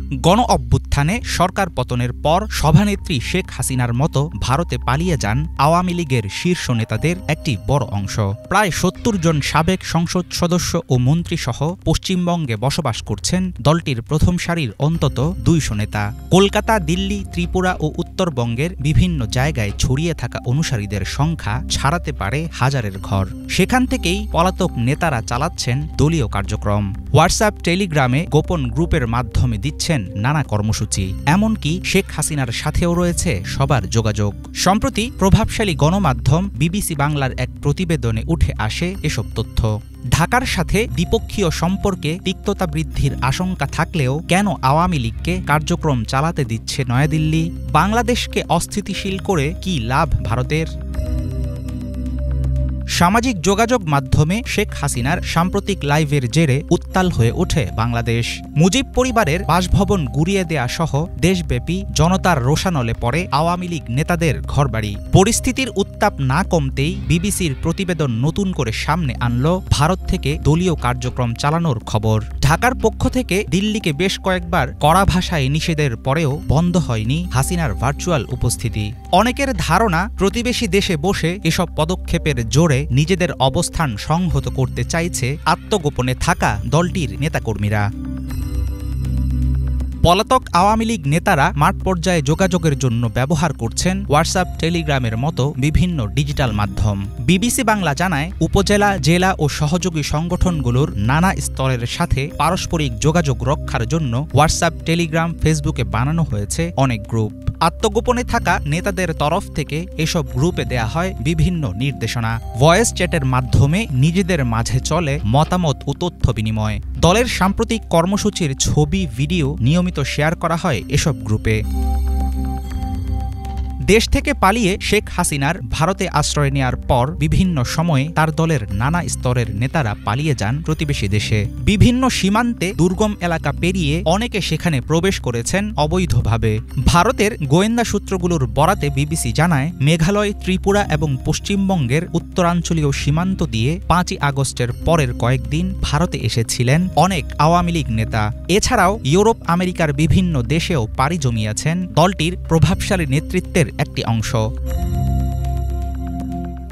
গণ অভ্যুত্থানে সরকার পতনের পর সভানেত্রী শেখ হাসিনার মতো ভারতে পালিয়ে যান আওয়ামী লীগের শীর্ষ নেতাদের একটি বড় অংশ। প্রায় ৭০ জন সাবেক সংসদ সদস্য ও মন্ত্রীসহ পশ্চিমবঙ্গে বসবাস করছেন দলটির প্রথম সারির অন্তত ২০০ নেতা। কলকাতা, দিল্লি, ত্রিপুরা ও উত্তরবঙ্গের বিভিন্ন জায়গায় ছড়িয়ে থাকা অনুসারীদের সংখ্যা ছাড়াতে পারে হাজারের ঘর। সেখান থেকেই পলাতক নেতারা চালাচ্ছেন দলীয় কার্যক্রম। হোয়াটসঅ্যাপ, টেলিগ্রামে গোপন গ্রুপের মাধ্যমে দিচ্ছেন নানা কর্মসূচি। এমনকি শেখ হাসিনার সাথেও রয়েছে সবার যোগাযোগ। সম্প্রতি প্রভাবশালী গণমাধ্যম বিবিসি বাংলার এক প্রতিবেদনে উঠে আসে এসব তথ্য। ঢাকার সাথে দ্বিপক্ষীয় সম্পর্কে তিক্ততা বৃদ্ধির আশঙ্কা থাকলেও কেন আওয়ামী লীগকে কার্যক্রম চালাতে দিচ্ছে নয়াদিল্লি? বাংলাদেশকে অস্থিতিশীল করে কি লাভ ভারতের? সামাজিক যোগাযোগ মাধ্যমে শেখ হাসিনার সাম্প্রতিক লাইভের জেরে উত্তাল হয়ে ওঠে বাংলাদেশ। মুজিব পরিবারের বাসভবন গুড়িয়ে দেয়া সহ দেশব্যাপী জনতার রোষানলে পড়ে আওয়ামী লীগ নেতাদের ঘরবাড়ি। পরিস্থিতির উত্তাপ না কমতেই বিবিসির প্রতিবেদন নতুন করে সামনে আনল ভারত থেকে দলীয় কার্যক্রম চালানোর খবর। ঢাকার পক্ষ থেকে দিল্লিকে বেশ কয়েকবার কড়া ভাষায় নিষেধের পরেও বন্ধ হয়নি হাসিনার ভার্চুয়াল উপস্থিতি। অনেকের ধারণা প্রতিবেশী দেশে বসে এসব পদক্ষেপের জোরে নিজেদের অবস্থান সংহত করতে চাইছে আত্মগোপনে থাকা দলটির নেতাকর্মীরা। পলাতক আওয়ামী লীগ নেতারা মাঠ পর্যায়ে যোগাযোগের জন্য ব্যবহার করছেন হোয়াটসঅ্যাপ, টেলিগ্রামের মতো বিভিন্ন ডিজিটাল মাধ্যম। বিবিসি বাংলা জানায়, উপজেলা, জেলা ও সহযোগী সংগঠনগুলোর নানা স্তরের সাথে পারস্পরিক যোগাযোগ রক্ষার জন্য হোয়াটসঅ্যাপ, টেলিগ্রাম, ফেসবুকে বানানো হয়েছে অনেক গ্রুপ। আত্মগোপনে থাকা নেতাদের তরফ থেকে এসব গ্রুপে দেয়া হয় বিভিন্ন নির্দেশনা। ভয়েস চ্যাটের মাধ্যমে নিজেদের মাঝে চলে মতামত ও তথ্য বিনিময়। দলের সাম্প্রতিক কর্মসূচির ছবি, ভিডিও নিয়মিত শেয়ার করা হয় এসব গ্রুপে। দেশ থেকে পালিয়ে শেখ হাসিনার ভারতে আশ্রয় নেয়ার পর বিভিন্ন সময়ে তার দলের নানা স্তরের নেতারা পালিয়ে যান প্রতিবেশী দেশে। বিভিন্ন সীমান্তে দুর্গম এলাকা পেরিয়ে অনেকে সেখানে প্রবেশ করেছেন অবৈধভাবে। ভারতের গোয়েন্দা সূত্রগুলোর বরাতে বিবিসি জানায়, মেঘালয়, ত্রিপুরা এবং পশ্চিমবঙ্গের উত্তরাঞ্চলীয় সীমান্ত দিয়ে ৫ই আগস্টের পরের কয়েকদিন ভারতে এসেছিলেন অনেক আওয়ামী লীগ নেতা। এছাড়াও ইউরোপ, আমেরিকার বিভিন্ন দেশেও পাড়ি জমিয়েছেন দলটির প্রভাবশালী নেতৃত্বের একটি অংশ।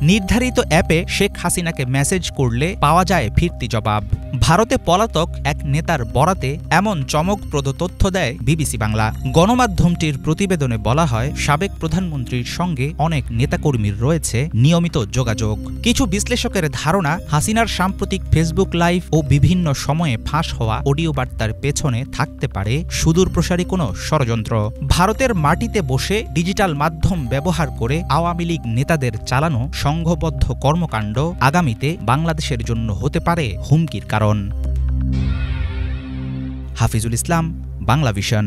নির্ধারিত অ্যাপে শেখ হাসিনাকে মেসেজ করলে পাওয়া যায় ফিরতি জবাব। ভারতে পলাতক এক নেতার বরাতে এমন চমকপ্রদ তথ্য দেয় বিবিসি বাংলা। গণমাধ্যমটির প্রতিবেদনে বলা হয়, সাবেক প্রধানমন্ত্রীর সঙ্গে অনেক নেতাকর্মীর রয়েছে নিয়মিত যোগাযোগ। কিছু বিশ্লেষকের ধারণা, হাসিনার সাম্প্রতিক ফেসবুক লাইভ ও বিভিন্ন সময়ে ফাঁস হওয়া অডিও বার্তার পেছনে থাকতে পারে সুদূরপ্রসারী কোনো ষড়যন্ত্র। ভারতের মাটিতে বসে ডিজিটাল মাধ্যম ব্যবহার করে আওয়ামী লীগ নেতাদের চালানো সংঘবদ্ধ কর্মকাণ্ড আগামীতে বাংলাদেশের জন্য হতে পারে হুমকির কারণ। হাফিজুল ইসলাম, বাংলা ভিশন।